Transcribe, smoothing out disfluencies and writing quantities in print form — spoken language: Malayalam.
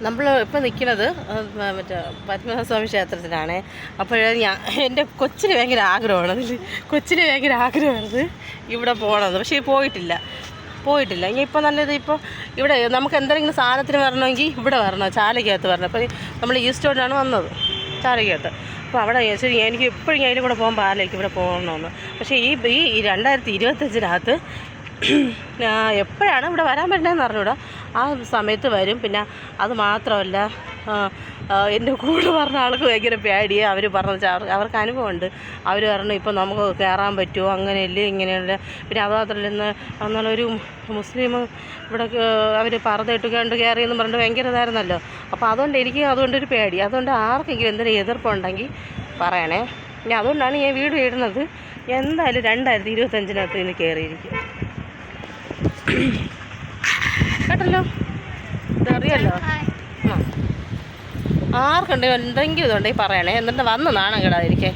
നമ്മൾ ഇപ്പോൾ നിൽക്കുന്നത് മറ്റേ പത്മനാഭസ്വാമി ക്ഷേത്രത്തിലാണ്. അപ്പോൾ എൻ്റെ കൊച്ചിന് ഭയങ്കര ആഗ്രഹമാണ് ഇവിടെ പോകണമെന്ന്. പക്ഷേ പോയിട്ടില്ല. ഇനി ഇപ്പോൾ നല്ലത് ഇപ്പോൾ ഇവിടെ നമുക്ക് എന്തെങ്കിലും സാധനത്തിന് വരണമെങ്കിൽ ഇവിടെ വരണം, ചാലയ്ക്കകത്ത് വരണം. അപ്പോൾ നമ്മൾ ഈസ്റ്റ് റോഡിലാണ് വന്നത്, ചാലയ്ക്കകത്ത്. അപ്പോൾ അവിടെ ശരി എനിക്ക് എപ്പോഴും അതിലും കൂടെ പോകുമ്പോൾ ആലോചിക്കും ഇവിടെ പോകണമെന്ന്. പക്ഷേ ഈ 2025 എപ്പോഴാണ് ഇവിടെ വരാൻ പറ്റുന്നതെന്ന് അറിഞ്ഞൂടാ. ആ സമയത്ത് വരും. പിന്നെ അത് മാത്രമല്ല, എൻ്റെ കൂടെ പറഞ്ഞ ആൾക്ക് ഭയങ്കര പേടിയാണ്. അവർ പറഞ്ഞ അവർക്ക് അനുഭവമുണ്ട്. അവർ പറഞ്ഞു ഇപ്പോൾ നമുക്ക് കയറാൻ പറ്റുമോ, അങ്ങനെയല്ലേ ഇങ്ങനെയല്ല. പിന്നെ അത് മാത്രമല്ല, എന്നാലൊരു മുസ്ലിം ഇവിടെ അവർ പറഞ്ഞിട്ട് കയറിയെന്ന് പറഞ്ഞിട്ട് ഭയങ്കര ഇതായിരുന്നല്ലോ. അപ്പോൾ അതുകൊണ്ടൊരു പേടി. അതുകൊണ്ട് ആർക്കെങ്കിലും എന്തെങ്കിലും എതിർപ്പുണ്ടെങ്കിൽ പറയണേ. ഞാൻ അതുകൊണ്ടാണ് ഞാൻ വീഡിയോ ഇടുന്നത്. എന്തായാലും 2025 ഇന്ന് കയറിയിരിക്കും കേട്ടല്ലോ, ഇതറിയല്ലോ. ആർക്കുണ്ടെങ്കിൽ എന്തെങ്കിലും ഇതുണ്ടെങ്കിൽ പറയണേ. എന്നിട്ട് വന്ന് നാണം കേടാതിരിക്കേ.